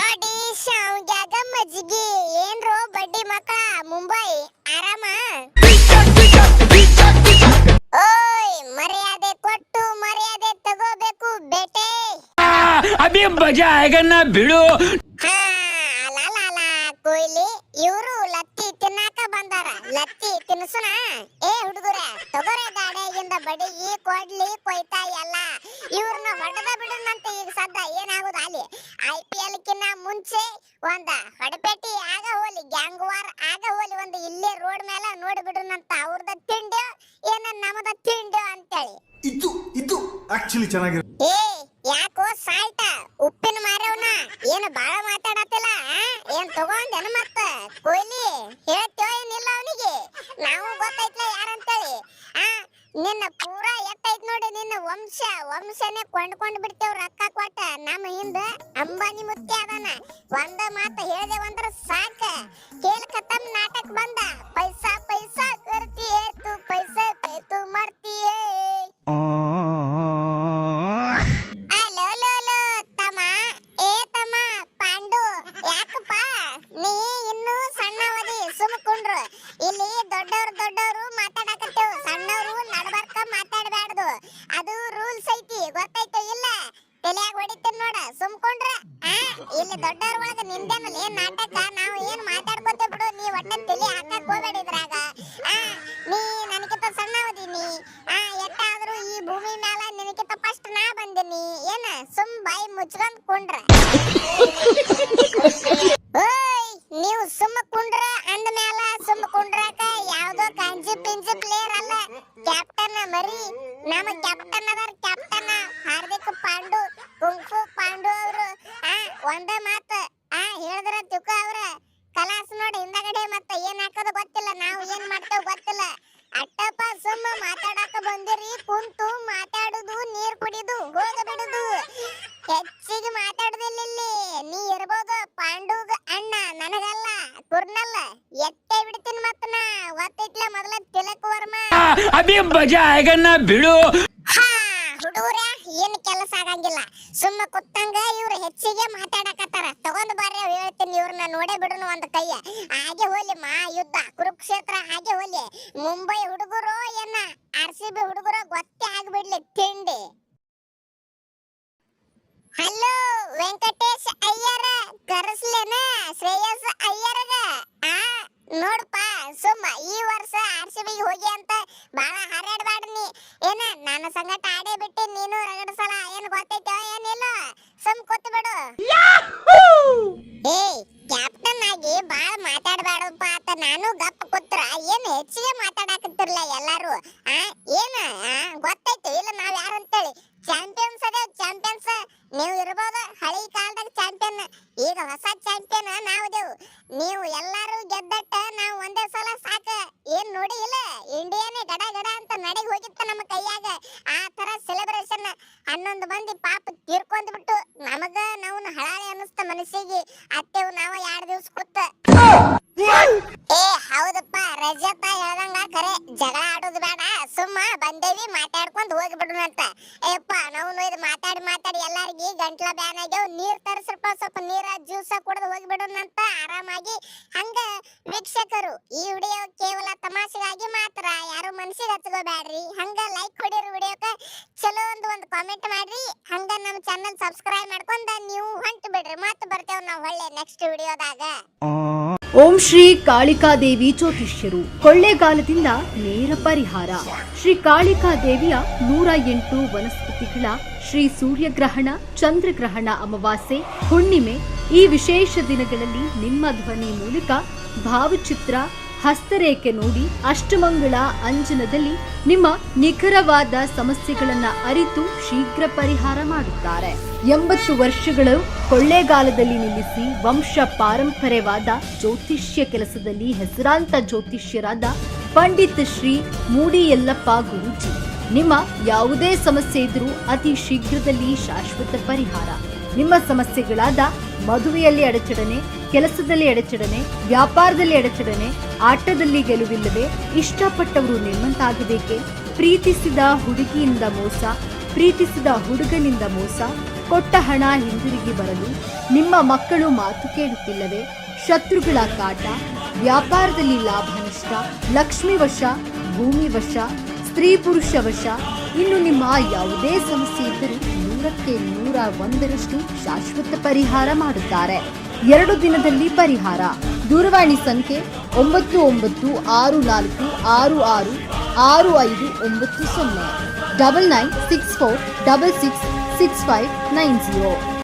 ಅಡಿ ಶಾವ್ಗ್ಯಾಗ ಮಜ್ಜಿಗೆ ಏನ್ರೋ ಬಡ್ಡಿ ಮಕ್ಕಳ ಮುಂಬೈ ಆರಾಮ. ಓಯ್ ಮರ್ಯಾದೆ ಕೊಟ್ಟು ಮರ್ಯಾದೆ ತಗೋಬೇಕು ಬೇಟೆ. ಅಭಿ ಮಜಾ ಆಗ ಬಿಡು. ಹಾ ಅಲ್ಲ ಕೊಯ್ಲಿ ಇವರು ಲತ್ತಿ ತಿನ್ನಾಕ ಬಂದಾರ. ಲತ್ತಿ ತಿನ್ಸುನ. ಏ ಹುಡುಗರ ತಗೋರೆ ಗಾಡಿಯಾಗಿಂದ ಬಡಿಗಿ ಕೊಡ್ಲಿ ಕೊಯ್ತಾ ಎಲ್ಲ ಇವ್ರನ್ನ ಹೊಡೆದ ಬಿಡನಂತ. ಈಗ ಸದ್ದ ಏನಾಗೋದು ಅಲ್ಲಿ IPL ಕಿನ್ನ ಮುಂಚೆ ಒಂದ ಹೊಡಪೇಟಿ ಆಗ ಹೋಲಿ ಗ್ಯಾಂಗ್ ವಾರ್ ಆಗ ಹೋಲಿ ಒಂದು ಇಲ್ಲೇ ರೋಡ್ ಮೇಲೆ ನೋಡಿ ಬಿಡನಂತ. ಅವ್ರದ ತಿಂಡಿ ಏನ ನಮದ ತಿಂಡಿ ಅಂತೇಳಿ ಇದು ಆಕ್ಚುಲಿ ಚೆನ್ನಾಗಿರ. ಏ ಯಾಕೋ ಸಾಲ್ಟ ಉಪ್ಪಿನ ಮಾರವನ ಏನು ಬಾಳ ಮಾತಾಡತ್ತಿಲ್ಲ. ಏನ್ ತಗೊಂಡೇನ ಮತ್ತ ಕೊಯ್ಲಿ ಹೇಳ್ತೇವ ಏನಿಲ್ಲ ಅವನಿಗೆ. ನಾವು ಗೊತ್ತೈತ್ಲ ಯಾರಂತೇಳಿ. ನಿನ್ನ ಪೂರಾ ಎತ್ತೈತ್ ನೋಡಿ ನಿನ್ನ ವಂಶನೇ ಕೊಂಡ್ಕೊಂಡ್ ಬಿಡ್ತೇವ್ ರೊಕ್ಕ ಕೊಟ್ಟ. ನಮ್ಮ ಹಿಂದ ಅಂಬಾನಿ ಮುತ್ತಿ ಅದಾನ. ಒಂದ ಮಾತ ಹೇಳ್ದೆ ಒಂದ್ರ ಸಾಕ. ಕೇಲ್ ಖತಮ್ ನಾಟಕ ಬಂದ. ಪೈಸಾ ಪೈಸಾ ಕರ್ತಿಯೇ ತು ಪೈಸಾ ತು ಮರ್ತಿಯೇ. ಅಲೋ ತಮ್ಮ. ಏ ತಮ್ಮ ಪಾಂಡು ಯಾಕಪ್ಪ ನೀ ಇನ್ನೂ ಸಣ್ಣವದಿ ಸುಮ್ಕೊಂಡ್ರು. ಇಲ್ಲಿ ದೊಡ್ಡವರು ಮಾತಾಡಕತ್ತೇವ್. ಸಣ್ಣವರು ನಡಬರ್ಕ ಮಾತಾಡಬಾರ್ದು. ಅದು ರೂಲ್ಸ್ ಐತಿ ಗೊತ್ತೈತೆ ಇಲ್ಲ. ತಲೆಯಾಗ ಹೊಡಿತೀನಿ ನೋಡ ಸುಮ್ಕೊಂಡ್ರ. ಇಲ್ಲಿ ದೊಡ್ಡವ್ರ ಒಳಗ ನಿಂದೇನಲ್ಲ ಏನ್ ನಾಟಕ. ನಾವು ಏನ್ ಮಾತಾಡ್ಕೋತೇವ್ ಬಿಡು. ನೀ ಒಟ್ಟೆ ತಲೆ ಹಾಕಕ್ ಹೋಗ್ಬೇಡ ಇದ್ರಾಗ. ನೀ ನನಗಿಂತ ಸಣ್ಣವದೀನಿ. ಎಟ್ಟಾದ್ರೂ ಈ ಭೂಮಿ ಮ್ಯಾಲ ನಿನಗಿಂತ ಫಸ್ಟ್ ನಾ ಬಂದಿನಿ. ಏನ ಸುಮ್ ಬಾಯಿ ಮುಚ್ಕೊಂಡ್ ಕುಂಡ್ರ. ಓಯ್ ನೀವು ಸುಮ್ಮ ಕುಂಡ್ರ ಅಂದ ಮ್ಯಾಲ ಸುಮ್ಮ ಕುಂಡ್ರಾಕ ಯಾವ್ದೋ ಕಂಜಿ ಪಿಂಜಿ ಪ್ಲೇಯರ್ ಅಲ್ಲ. ಕ್ಯಾಪ್ಟನ್ ಮರಿ ನಮ್ಮ ಕ್ಯಾಪ್ಟನ್ ಅದಾರ. ಕ್ಯಾಪ್ಟನ್ ಹಾರ್ದಿಕ್ ಪಾಂಡು ಕುಂಫು ಪಾಂಡು ಅವರು. ಒಂದ ಮಾತ ಹೇಳಿದ್ರ ತಿಳ್ಕೊ ಅವ್ರ ಕಲಾಸ್ ನೋಡಿ ಹಿಂದಗಡೆ ಮತ್ತ ಏನ್ ಹಾಕೋದು ಗೊತ್ತಿಲ್ಲ. ನಾವು ಏನ್ ಮಾಡ್ತೇವ್ ಗೊತ್ತಿಲ್ಲ. ಅಟ್ಟಪ್ಪ ಸುಮ್ಮ ಮಾತಾಡಕ ಬಂದಿರಿ. ಕುಂತು ಮಾತಾಡುದು ನೀರ್ ಕುಡಿದು ಹೋಗ ಬಿಡುದು. ಹೆಚ್ಚಿಗೆ ಮಾತಾಡುದಿಲ್ಲ ಇಲ್ಲಿ. ನೀ ಇರ್ಬೋದು ಪಾಂಡುಗ ಅಣ್ಣ ನನಗಲ್ಲ ಕುರ್ನಲ್ಲ. ಎತ್ತೇ ಬಿಡ್ತೀನಿ ಮತ್ತ ನಾ ಗೊತ್ತೈತ್ಲ ಮೊದಲ ತಿಲಕ್ ವರ್ಮ. ಅಭಿ ಮಜಾ ಆಗ ಬಿಡು. ಹುಡುಗರ ಏನ್ ಕೆಲಸ ಆಗಂಗಿಲ್ಲ. ಸುಮ್ಮ ಕುತ್ತಂಗ ಇವ್ರು ಹೆಚ್ಚಿಗೆ ಮಾತಾಡಕತ್ತಾರ. ತಗೊಂಡ್ ಬರ್ರಿ ಹೇಳ್ತೀನಿ ಇವ್ರನ್ನ ನೋಡೇ ಬಿಡುನು ಒಂದ್ ಕೈಯ. ಹಾಗೆ ಹೋಲಿ ಮಾ ಯುದ್ಧ ಕುರುಕ್ಷೇತ್ರ. ಹಾಗೆ ಹೋಲಿ ಮುಂಬೈ ಹುಡುಗರು ಏನ RCB ಹುಡುಗರು ಗೊತ್ತೇ ಆಗ್ಬಿಡ್ಲಿ ತಿಂಡಿ. ಹಲೋ ವೆಂಕಟೇಶ್ ಅಯ್ಯರ ಕರೆಸ್ಲೇನ ಶ್ರೇಯಸ್ ಅಯ್ಯರಗ. ನೋಡ್ಪ ಸುಮ್ಮ ಈ ವರ್ಷ RCB ಹೋಗಿ ಅಂತ ಬಾಳ ಹಾರಾಡ್ಬಾಡ ನೀ. ಏನ ನನ್ನ ಸಂಗಟ ಆಡೇ ಬಿಟ್ಟು ನೀನು ರಗಡಸಲ ಏನ್ ಗೊತ್ತೈತೋ ಏನಿಲ್ಲ. ಸುಮ್ ಕೂತ್ ಬಿಡು. ಏ ಕ್ಯಾಪ್ಟನ್ ಆಗಿ ಬಾಳ ಮಾತಾಡ್ಬಾರ್ದಪ್ಪ ಅಂತ ನಾನು ಗಪ್ಪ ಕೂತ್ರ ಏನ್ ಹೆಚ್ಚಿಗೆ ಮಾತಾಡಕತ್ತಿರ್ಲ ಎಲ್ಲಾರು. ಏನ ಗೊತ್ತೈತು ಇಲ್ಲ ನಾವ್ ಯಾರು ಅಂತೇಳಿ. ಚಾಂಪಿಯನ್ಸ್ ಅದೇವ್ ಚಾಂಪಿಯನ್ಸ್. ನೀವು ಇರ್ಬೋದು ಹಳಿ ಕಾಲದಾಗ ಚಾಂಪಿಯನ್. ಈಗ ಹೊಸ ಚಾಂಪಿಯನ್ ನಾವದೇವು. ನೀವು ಎಲ್ಲಾರು ಗೆದ್ದಟ್ಟ ನಾವು ಒಂದೇ ಸಲ ಸಾಕ. ಏನ್ ನೋಡಿ ಇಲ್ಲ ಇಂಡಿಯಾನೇ ಗಡ ಅಂತ ನಡಿಗೆ ಹೋಗಿತ್ತ ನಮ್ಮ ಕೈಯಾಗ. ಆ ತರ ಸೆಲೆಬ್ರೇಷನ್ 11 ಮಂದಿ ಪಾಪ ತೀರ್ಕೊಂಡ್ ಬಿಟ್ಟು ನಮಗ ನಾವು ಹಳಾಳಿ ಅನಿಸ್ತ ಮನಸ್ಸಿಗೆ. ಅತ್ತೇವ್ ನಾವ 2 ದಿವಸ ಕೂತ. ಏ ಹೌದಪ್ಪ ರಜತ ಹೇಳ್ದಂಗ ಖರೆ ಜಗಳ ಆಡೋದು ಬೇಡ. ಸುಮ್ಮ ಬಂದೇವಿ ಮಾತಾಡ್ಕೊಂಡ್ ಹೋಗ್ಬಿಡುನು ಅಂತ. ಏಪ್ಪ ನಾವು ಇದು ಮಾತಾಡಿ ಎಲ್ಲಾರ್ಗಿ ಗಂಟ್ಲ ಬ್ಯಾನ್ ಆಗ್ಯಾವ. ನೀರ್ ತರಿಸ್ರಪ್ಪ ಸ್ವಲ್ಪ ನೀರ ಜ್ಯೂಸ ಕುಡಿದು ಹೋಗ್ಬಿಡುನು ಅಂತ ಆರಾಮಾಗಿ. ಹಂಗ ವೀಕ್ಷಕರು ಈ ವಿಡಿಯೋ ಕೇವಲ ತಮಾಷೆಗಾಗಿ ಮಾತ್ರ. ಯಾರು ಮನಸ್ಸಿಗೆ ಹಚ್ಕೋಬೇಡ್ರಿ. ಹಂಗ ಲೈಕ್ ಹೊಡಿರಿ ವಿಡಿಯೋಕ್ಕೆ. ಚಲೋ ಒಂದು ಕಾಮೆಂಟ್ ಮಾಡ್ರಿ. ಹಂಗ ನಮ್ಮ ಚಾನಲ್ ಸಬ್ಸ್ಕ್ರೈಬ್ ಮಾಡ್ಕೊಂಡ ನೀವು ಹೊಂಟು ಬಿಡ್ರಿ. ಮತ್ತೆ ಬರ್ತೇವ್ ನಾವು ಒಳ್ಳೆ ನೆಕ್ಸ್ಟ್ ವಿಡಿಯೋದಾಗ. ಓಂ ಶ್ರೀ ಕಾಳಿಕಾದೇವಿ ಜ್ಯೋತಿಷ್ಯರು ಕೊಳ್ಳೇಗಾಲದಿಂದ ನೇರ ಪರಿಹಾರ. ಶ್ರೀ ಕಾಳಿಕಾದೇವಿಯ 108 ವನಸ್ಪತಿಗಳ ಶ್ರೀ ಸೂರ್ಯಗ್ರಹಣ, ಚಂದ್ರಗ್ರಹಣ, ಅಮಾವಾಸ್ಯೆ, ಹುಣ್ಣಿಮೆ ಈ ವಿಶೇಷ ದಿನಗಳಲ್ಲಿ ನಿಮ್ಮ ಧ್ವನಿ ಮೂಲಕ ಭಾವಚಿತ್ರ, ಹಸ್ತರೇಖೆ ನೋಡಿ ಅಷ್ಟಮಂಗಳ ಅಂಜನದಲ್ಲಿ ನಿಮ್ಮ ನಿಖರವಾದ ಸಮಸ್ಯೆಗಳನ್ನು ಅರಿತು ಶೀಘ್ರ ಪರಿಹಾರ ಮಾಡುತ್ತಾರೆ. 80 ವರ್ಷಗಳು ಕೊಳ್ಳೇಗಾಲದಲ್ಲಿ ನಿಲ್ಲಿಸಿ ವಂಶ ಪಾರಂಪರ್ಯವಾದ ಜ್ಯೋತಿಷ್ಯ ಕೆಲಸದಲ್ಲಿ ಹೆಸರಾಂತ ಜ್ಯೋತಿಷ್ಯರಾದ ಪಂಡಿತ್ ಶ್ರೀ ಮೂಡಿ ಯಲ್ಲಪ್ಪ ಗುರೂಜಿ ನಿಮ್ಮ ಯಾವುದೇ ಸಮಸ್ಯೆ ಇದ್ರೂ ಅತಿ ಶೀಘ್ರದಲ್ಲಿ ಶಾಶ್ವತ ಪರಿಹಾರ. ನಿಮ್ಮ ಸಮಸ್ಯೆಗಳಾದ ಮದುವೆಯಲ್ಲಿ ಅಡಚಣೆ, ಕೆಲಸದಲ್ಲಿ ಅಡಚಣೆ, ವ್ಯಾಪಾರದಲ್ಲಿ ಅಡಚಣೆ, ಆಟದಲ್ಲಿ ಗೆಲುವಿಲ್ಲದೆ, ಇಷ್ಟಪಟ್ಟವರು ನಿಮ್ಮಂತಾಗಬೇಕೆ, ಪ್ರೀತಿಸಿದ ಹುಡುಗಿಯಿಂದ ಮೋಸ, ಪ್ರೀತಿಸಿದ ಹುಡುಗನಿಂದ ಮೋಸ, ಕೊಟ್ಟ ಹಣ ಹಿಂದಿರುಗಿ ಬರಲು, ನಿಮ್ಮ ಮಕ್ಕಳು ಮಾತು ಕೇಳುತ್ತಿಲ್ಲವೇ, ಶತ್ರುಗಳ ಕಾಟ, ವ್ಯಾಪಾರದಲ್ಲಿ ಲಾಭ ನಷ್ಟ, ಲಕ್ಷ್ಮಿ ವಶ, ಭೂಮಿ ವಶ, ಸ್ತ್ರೀ ಪುರುಷ ವಶ, ಇನ್ನು ನಿಮ್ಮ ಯಾವುದೇ ಸಮಸ್ಯೆ ಇದ್ದರೂ 100% ಶಾಶ್ವತ ಪರಿಹಾರ ಮಾಡುತ್ತಾರೆ. 2 ದಿನದಲ್ಲಿ ಪರಿಹಾರ. ದೂರವಾಣಿ ಸಂಖ್ಯೆ 9964666590 9964666590.